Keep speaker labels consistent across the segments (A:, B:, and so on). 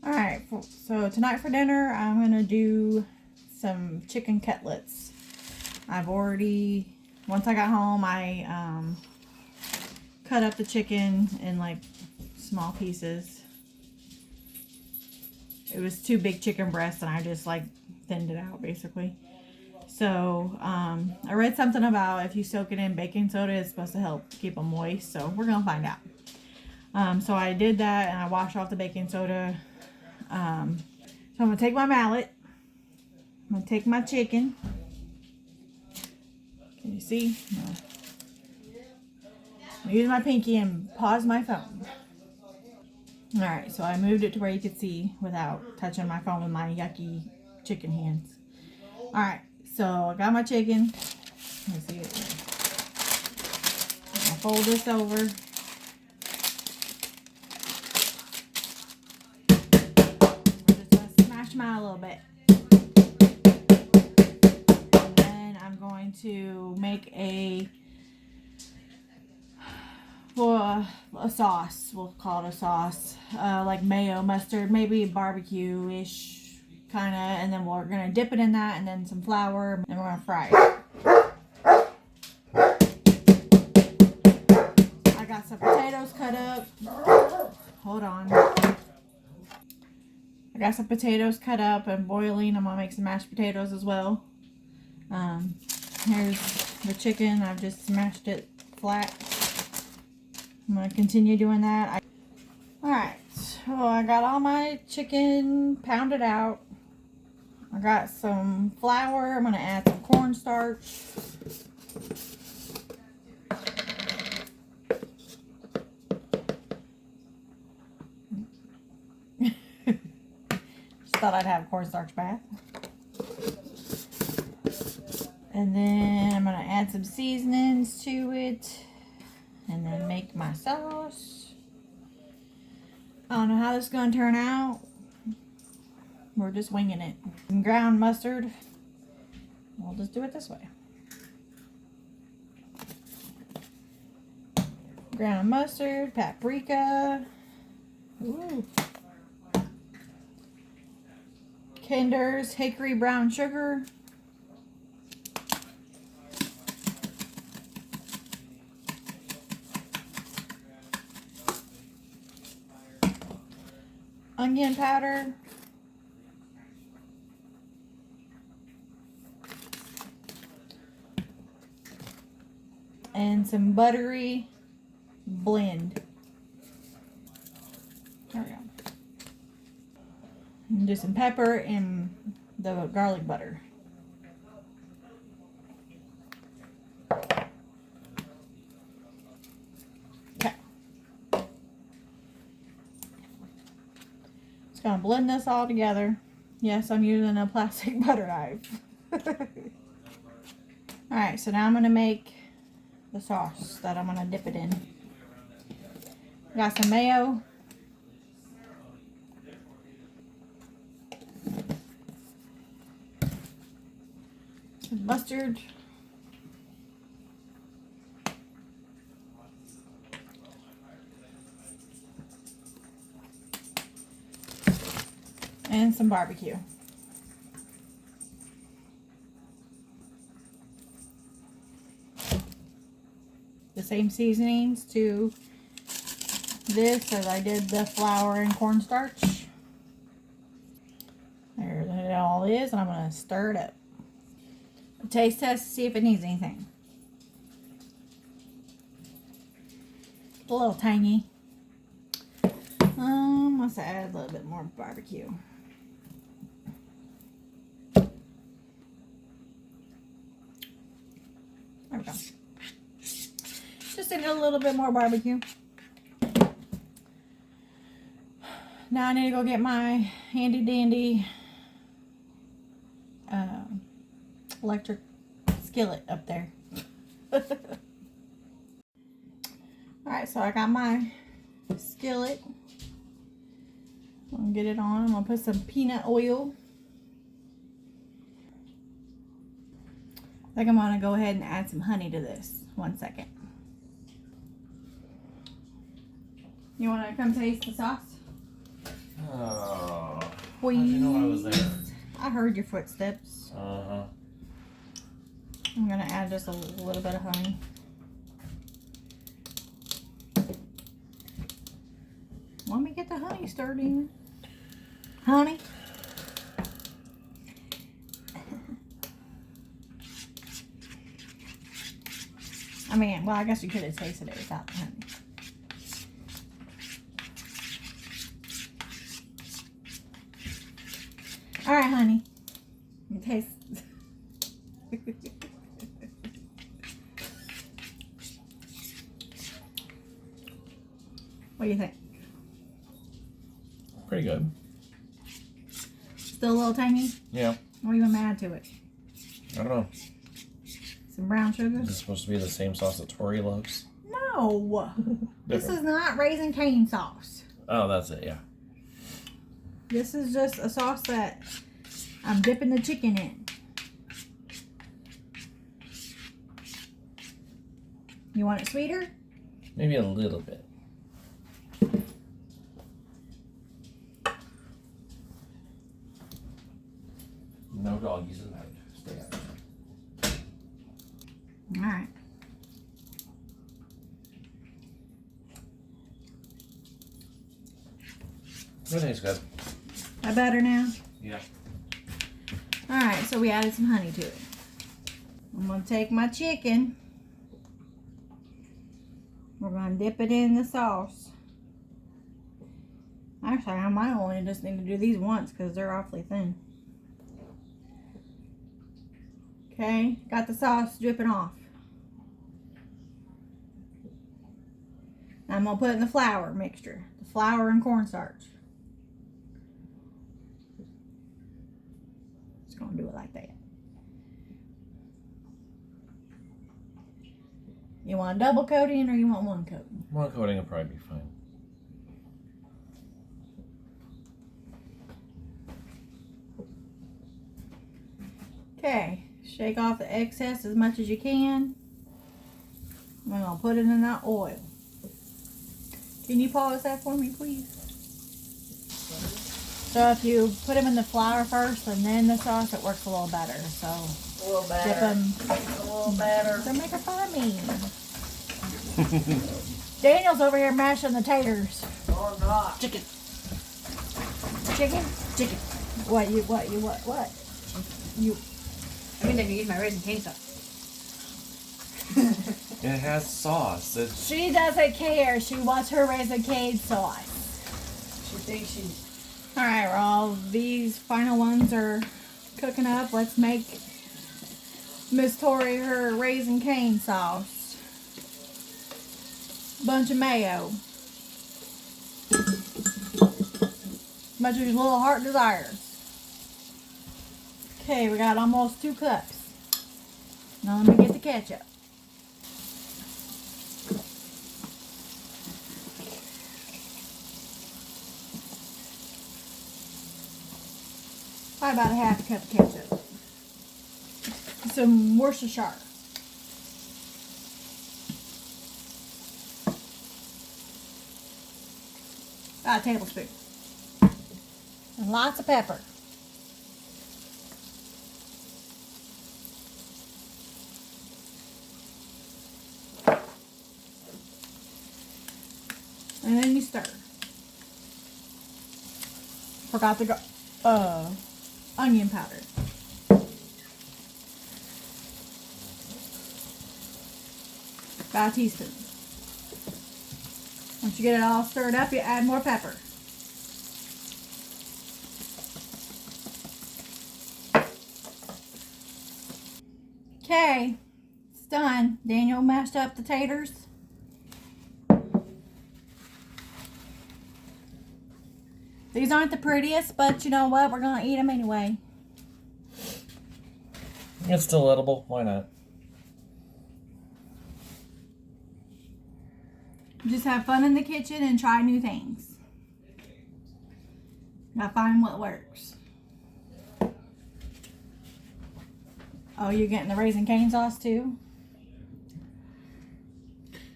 A: Alright, so tonight for dinner, I'm going to do some chicken cutlets. Once I got home, I cut up the chicken in like small pieces. It was 2 big chicken breasts and I just like thinned it out basically. So I read something about if you soak it in baking soda, it's supposed to help keep them moist. So we're going to find out. So I did that and I washed off the baking soda. So I'm going to take my mallet. I'm going to take my chicken. Can you see? No. I'm going to use my pinky and pause my phone. Alright, so I moved it to where you could see without touching my phone with my yucky chicken hands. Alright, so I got my chicken. Let me see it. I'm going to fold this over. Smash them out a little bit. And then I'm going to make a sauce. We'll call it a sauce. Like mayo, mustard, maybe barbecue-ish kind of. And then we're going to dip it in that and then some flour. And we're going to fry it. I got some potatoes cut up. Hold on. I got some potatoes cut up and boiling. I'm going to make some mashed potatoes as well. Here's the chicken. I've just smashed it flat. I'm going to continue doing that. Alright, so I got all my chicken pounded out. I got some flour. I'm going to add some cornstarch. Thought I'd have a cornstarch bath. And then I'm going to add some seasonings to it. And then make my sauce. I don't know how this is going to turn out. We're just winging it. And ground mustard. We'll just do it this way. Ground mustard, paprika. Ooh. Kinder's hickory brown sugar. Onion powder. And some buttery blend. There we go. And do some pepper and the garlic butter. Okay. Just gonna blend this all together. Yes, I'm using a plastic butter knife. Alright, so now I'm gonna make the sauce that I'm gonna dip it in. Got some mayo. Mustard, and some barbecue. The same seasonings to this as I did the flour and cornstarch. There it all is, and I'm going to stir it up. Taste test to see if it needs anything. A little tangy. Let's add a little bit more barbecue. There we go. Just add a little bit more barbecue. Now I need to go get my handy dandy electric skillet up there. Alright, so I got my skillet. I'm gonna get it on. I'm gonna put some peanut oil. I think I'm gonna go ahead and add some honey to this. 1 second. You wanna come taste the sauce?
B: Oh.
A: Please.
B: How'd you know I was there?
A: I heard your footsteps.
B: Uh-huh.
A: I'm gonna add just a little bit of honey. Let me get the honey stirred in. Honey. I mean, well, I guess you could have tasted it without the honey. All right, honey. You taste. What do you think?
B: Pretty good.
A: Still a little tangy?
B: Yeah.
A: What are you gonna add to it?
B: I don't know.
A: Some brown sugar?
B: Is this supposed to be the same sauce that Tori loves?
A: No. This is not Raisin Cane sauce.
B: Oh, that's it, yeah.
A: This is just a sauce that I'm dipping the chicken in. You want it sweeter?
B: Maybe a little bit. No doggies allowed. Stay out.
A: All right.
B: Everything's good.
A: That better now?
B: Yeah.
A: All right, so we added some honey to it. I'm gonna take my chicken. We're gonna dip it in the sauce. Actually, I might only just need to do these once because they're awfully thin. Okay, got the sauce dripping off. Now I'm gonna put in the flour mixture, the flour and cornstarch. Just gonna do it like that. You want a double coating or you want one coating?
B: One coating will probably be fine.
A: Okay, shake off the excess as much as you can. I'm gonna put it in that oil. Can you pause that for me, please? So if you put them in the flour first and then the sauce, it works a little better. So
C: A little better.
A: dip them.
C: A little better.
A: They're making fun of me. Daniel's over here mashing the taters.
C: Or not.
A: Chicken. Chicken? Chicken. What? You?
C: I mean, I can use my Raisin Cane sauce.
B: It has sauce. It's...
A: She doesn't care. She wants her Raisin Cane sauce.
C: She thinks she's...
A: All right, all these final ones are cooking up. Let's make Miss Tori her Raisin Cane sauce. Bunch of mayo. Much as your little heart desires. Okay, we got almost 2 cups. Now let me get the ketchup. Probably about a half cup of ketchup. Some Worcestershire. About a tablespoon. And lots of pepper. And then you stir. Forgot to go, onion powder. About a teaspoon. Once you get it all stirred up, you add more pepper. Okay, it's done. Daniel mashed up the taters. These aren't the prettiest, but you know what? We're going to eat them anyway.
B: It's still edible. Why not?
A: Just have fun in the kitchen and try new things. Gotta find what works. Oh, you're getting the Raisin Cane sauce too?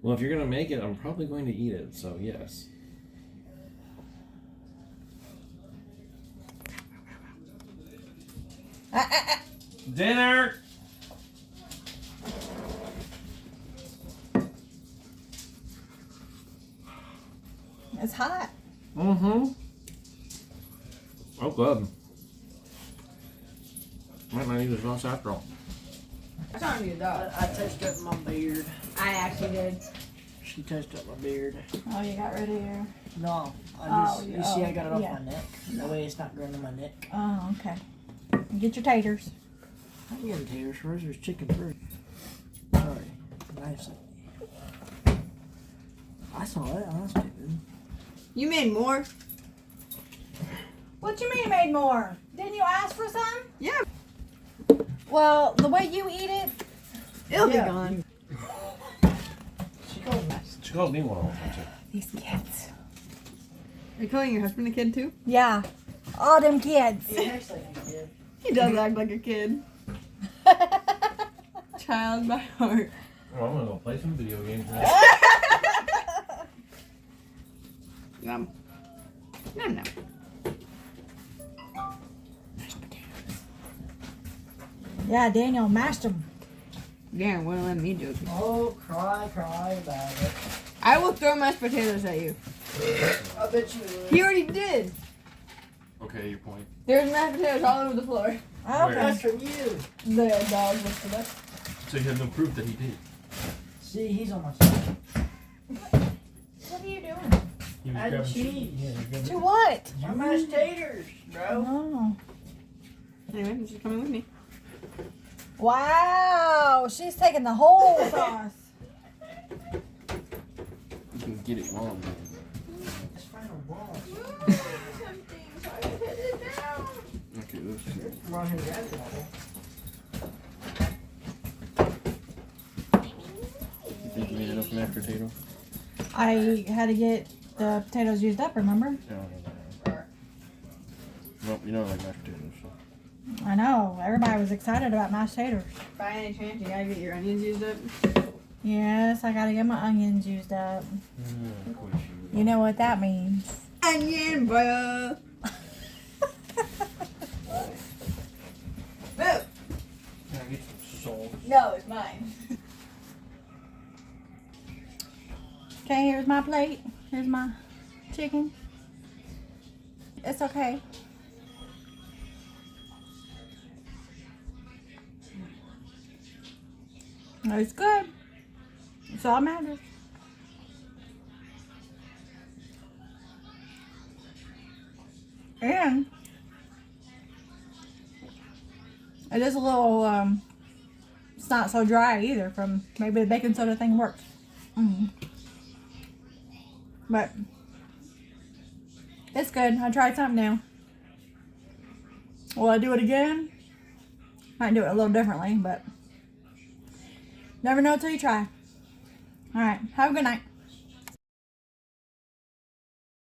B: Well, if you're going to make it, I'm probably going to eat it, so yes. Dinner.
A: It's hot.
B: Mm-hmm. Oh, good. Might not need as sauce after all.
C: It's not you, dog.
D: I touched up my beard.
C: I actually did.
D: She touched up my beard.
A: Oh, you got rid of your.
D: No,
A: Oh,
D: you see, I got it off
A: yeah.
D: my neck. That way it's not growing on my neck.
A: Oh, okay. Get your taters.
D: I'm getting taters first. There's chicken first. Sorry. Nice. I saw it. I was stupid.
C: You made more?
A: What you mean made more? Didn't you ask for some?
C: Yeah.
A: Well, the way you eat it,
C: It'll
D: Yeah.
C: be gone.
D: She called me.
B: She calls me one all the time too.
A: these kids.
C: Are you calling your husband a kid too?
A: Yeah. All them kids.
D: He acts like he did.
C: He does act like a kid. Child by heart.
B: Oh, I'm gonna go play some video games now.
C: Yum. Nom nom.
A: Yeah, Daniel mashed them.
C: Darren wouldn't let me do it.
D: Oh, cry about it.
C: I will throw mashed potatoes at you.
D: I bet you would.
C: He already did.
B: Okay, your point.
C: There's mashed potatoes all over the floor.
A: Okay.
D: That's from you.
C: The dog lifted up.
B: So you have no proof that he did.
D: See, he's on my side.
A: What are you doing?
B: He was
D: Add
B: grabbing
D: cheese.
A: To what?
D: My mashed taters, bro.
A: Oh.
C: Anyway, she's coming with me.
A: Wow. She's taking the whole sauce.
B: You can get it wrong.
D: It's final boss.
B: Okay, let's see.
D: Wrong here, grab it.
B: You think you made enough mashed potato?
A: I had to get the potatoes used up, remember?
B: Yeah. Nope, you know I like mashed potatoes. So.
A: I know. Everybody was excited about mashed taters.
C: By any chance, you gotta get your onions used up?
A: Yes, I gotta get my onions used up.
B: Of course you
A: You know what that means.
C: Onion, bro. Move.
B: Can I get some salt?
C: No, it's mine.
A: Okay, here's my plate. Here's my chicken. It's okay. It's good. It's all that matters. And it is a little, it's not so dry either from maybe the baking soda thing works. But it's good. I tried something new. Will I do it again? Might do it a little differently, but never know till you try. Alright, have a good night.